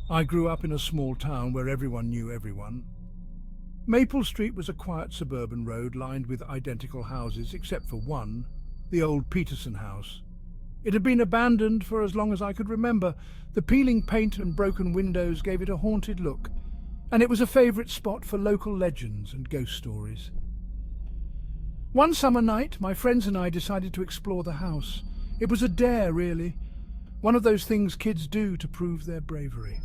I grew up in a small town where everyone knew everyone. Maple Street was a quiet suburban road lined with identical houses, except for one, the old Peterson house. It had been abandoned for as long as I could remember. The peeling paint and broken windows gave it a haunted look, and it was a favourite spot for local legends and ghost stories. One summer night, my friends and I decided to explore the house. It was a dare, really. One of those things kids do to prove their bravery.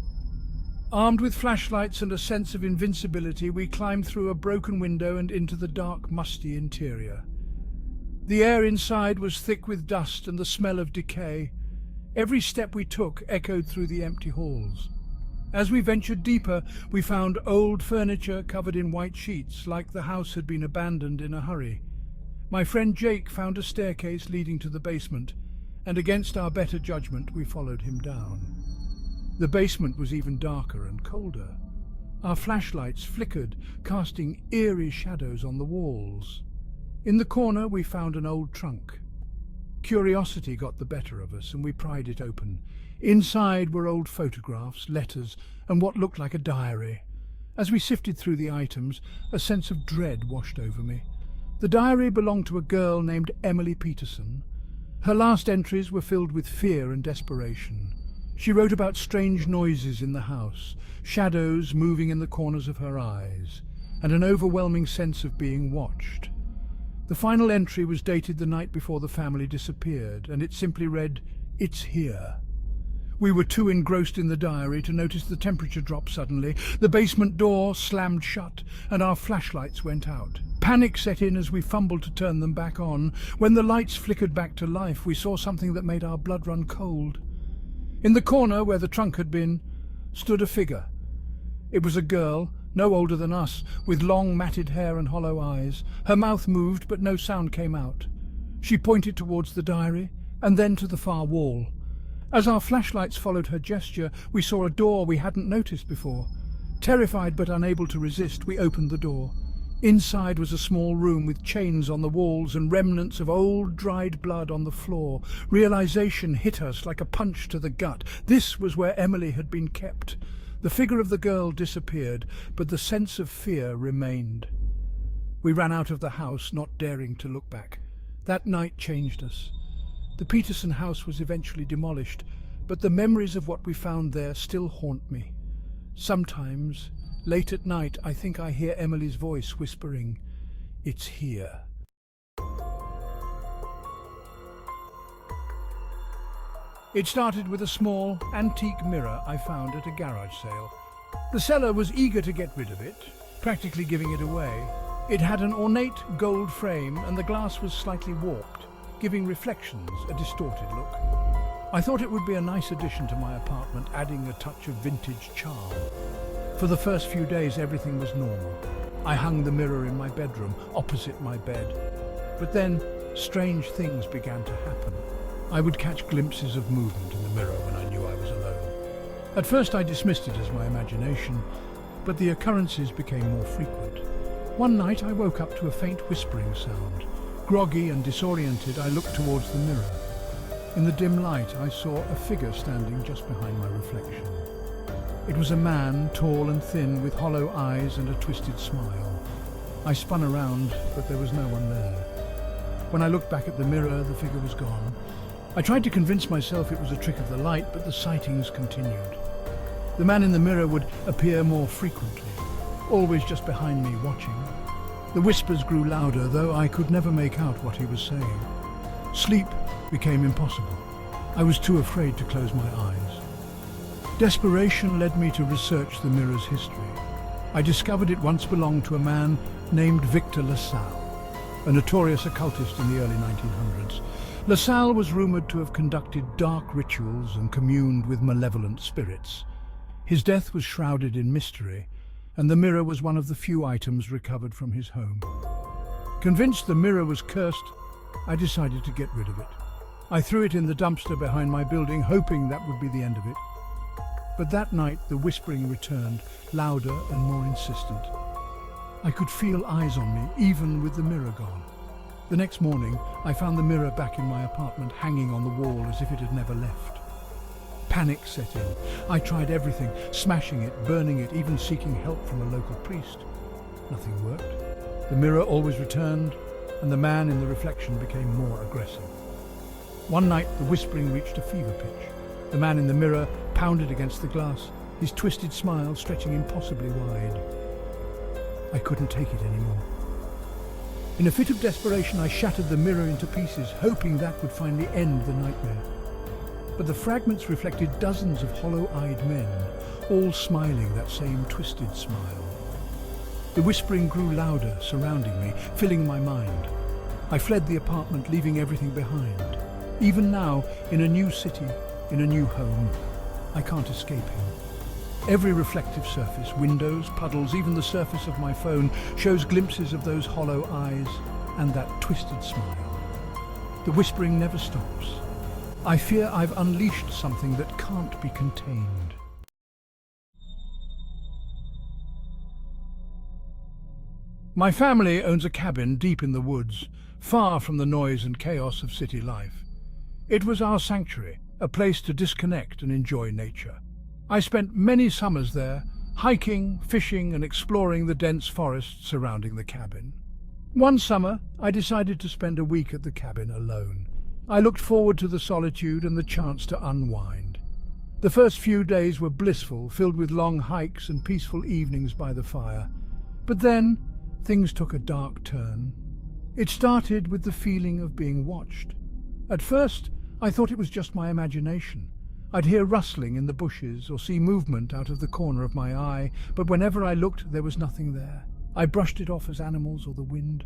Armed with flashlights and a sense of invincibility, we climbed through a broken window and into the dark, musty interior. The air inside was thick with dust and the smell of decay. Every step we took echoed through the empty halls. As we ventured deeper, we found old furniture covered in white sheets, like the house had been abandoned in a hurry. My friend Jake found a staircase leading to the basement, and against our better judgment, we followed him down. The basement was even darker and colder. Our flashlights flickered, casting eerie shadows on the walls. In the corner, we found an old trunk. Curiosity got the better of us, and we pried it open. Inside were old photographs, letters, and what looked like a diary. As we sifted through the items, a sense of dread washed over me. The diary belonged to a girl named Emily Peterson. Her last entries were filled with fear and desperation. She wrote about strange noises in the house, shadows moving in the corners of her eyes, and an overwhelming sense of being watched. The final entry was dated the night before the family disappeared, and it simply read, "It's here." We were too engrossed in the diary to notice the temperature drop suddenly. The basement door slammed shut, and our flashlights went out. Panic set in as we fumbled to turn them back on. When the lights flickered back to life, we saw something that made our blood run cold. In the corner where the trunk had been, stood a figure. It was a girl, no older than us, with long matted hair and hollow eyes. Her mouth moved, but no sound came out. She pointed towards the diary, and then to the far wall. As our flashlights followed her gesture, we saw a door we hadn't noticed before. Terrified but unable to resist, we opened the door. Inside was a small room with chains on the walls and remnants of old dried blood on the floor. Realization hit us like a punch to the gut. This was where Emily had been kept. The figure of the girl disappeared, but the sense of fear remained. We ran out of the house, not daring to look back. That night changed us. The Peterson house was eventually demolished, but the memories of what we found there still haunt me. Sometimes, late at night, I think I hear Emily's voice whispering, "It's here." It started with a small, antique mirror I found at a garage sale. The seller was eager to get rid of it, practically giving it away. It had an ornate gold frame and the glass was slightly warped, giving reflections a distorted look. I thought it would be a nice addition to my apartment, adding a touch of vintage charm. For the first few days, everything was normal. I hung the mirror in my bedroom, opposite my bed. But then, strange things began to happen. I would catch glimpses of movement in the mirror when I knew I was alone. At first I dismissed it as my imagination, but the occurrences became more frequent. One night I woke up to a faint whispering sound. Groggy and disoriented, I looked towards the mirror. In the dim light, I saw a figure standing just behind my reflection. It was a man, tall and thin, with hollow eyes and a twisted smile. I spun around, but there was no one there. When I looked back at the mirror, the figure was gone. I tried to convince myself it was a trick of the light, but the sightings continued. The man in the mirror would appear more frequently, always just behind me, watching. The whispers grew louder, though I could never make out what he was saying. Sleep became impossible. I was too afraid to close my eyes. Desperation led me to research the mirror's history. I discovered it once belonged to a man named Victor LaSalle, a notorious occultist in the early 1900s. LaSalle was rumored to have conducted dark rituals and communed with malevolent spirits. His death was shrouded in mystery, and the mirror was one of the few items recovered from his home. Convinced the mirror was cursed, I decided to get rid of it. I threw it in the dumpster behind my building, hoping that would be the end of it. But that night the whispering returned, louder and more insistent. I could feel eyes on me, even with the mirror gone. The next morning, I found the mirror back in my apartment, hanging on the wall as if it had never left. Panic set in. I tried everything, smashing it, burning it, even seeking help from a local priest. Nothing worked. The mirror always returned, and the man in the reflection became more aggressive. One night, the whispering reached a fever pitch. The man in the mirror pounded against the glass, his twisted smile stretching impossibly wide. I couldn't take it anymore. In a fit of desperation, I shattered the mirror into pieces, hoping that would finally end the nightmare. But the fragments reflected dozens of hollow-eyed men, all smiling that same twisted smile. The whispering grew louder, surrounding me, filling my mind. I fled the apartment, leaving everything behind. Even now, in a new city, in a new home, I can't escape him. Every reflective surface, windows, puddles, even the surface of my phone, shows glimpses of those hollow eyes and that twisted smile. The whispering never stops. I fear I've unleashed something that can't be contained. My family owns a cabin deep in the woods, far from the noise and chaos of city life. It was our sanctuary, a place to disconnect and enjoy nature. I spent many summers there, hiking, fishing, and exploring the dense forests surrounding the cabin. One summer, I decided to spend a week at the cabin alone. I looked forward to the solitude and the chance to unwind. The first few days were blissful, filled with long hikes and peaceful evenings by the fire. But then, things took a dark turn. It started with the feeling of being watched. At first, I thought it was just my imagination. I'd hear rustling in the bushes or see movement out of the corner of my eye, but whenever I looked, there was nothing there. I brushed it off as animals or the wind.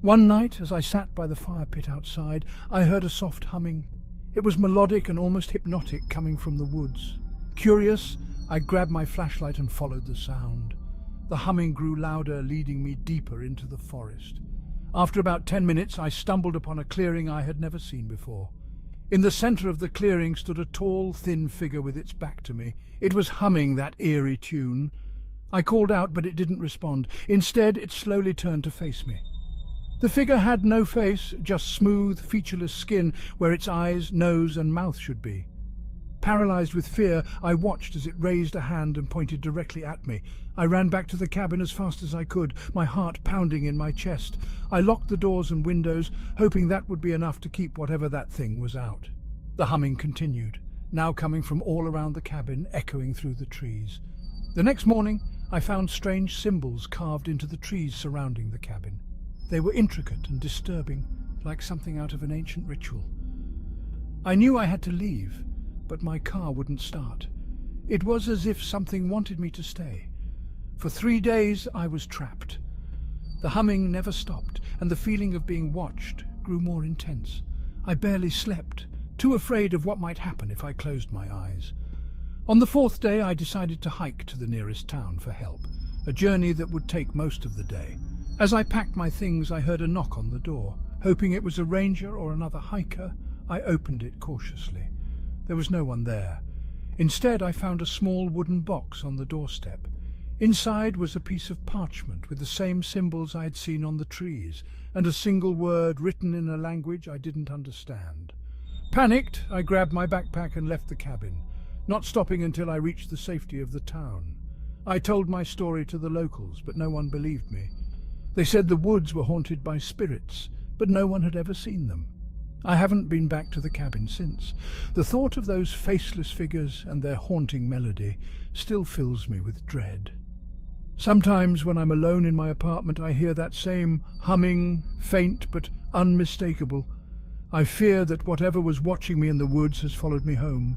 One night, as I sat by the fire pit outside, I heard a soft humming. It was melodic and almost hypnotic, coming from the woods. Curious, I grabbed my flashlight and followed the sound. The humming grew louder, leading me deeper into the forest. After about 10 minutes, I stumbled upon a clearing I had never seen before. In the center of the clearing stood a tall, thin figure with its back to me. It was humming that eerie tune. I called out, but it didn't respond. Instead, it slowly turned to face me. The figure had no face, just smooth, featureless skin where its eyes, nose, and mouth should be. Paralyzed with fear, I watched as it raised a hand and pointed directly at me. I ran back to the cabin as fast as I could, my heart pounding in my chest. I locked the doors and windows, hoping that would be enough to keep whatever that thing was out. The humming continued, now coming from all around the cabin, echoing through the trees. The next morning, I found strange symbols carved into the trees surrounding the cabin. They were intricate and disturbing, like something out of an ancient ritual. I knew I had to leave, but my car wouldn't start. It was as if something wanted me to stay. For 3 days, I was trapped. The humming never stopped, and the feeling of being watched grew more intense. I barely slept, too afraid of what might happen if I closed my eyes. On the 4th day, I decided to hike to the nearest town for help, a journey that would take most of the day. As I packed my things, I heard a knock on the door. Hoping it was a ranger or another hiker, I opened it cautiously. There was no one there. Instead, I found a small wooden box on the doorstep. Inside was a piece of parchment with the same symbols I had seen on the trees, and a single word written in a language I didn't understand. Panicked, I grabbed my backpack and left the cabin, not stopping until I reached the safety of the town. I told my story to the locals, but no one believed me. They said the woods were haunted by spirits, but no one had ever seen them. I haven't been back to the cabin since. The thought of those faceless figures and their haunting melody still fills me with dread. Sometimes when I'm alone in my apartment, I hear that same humming, faint but unmistakable. I fear that whatever was watching me in the woods has followed me home.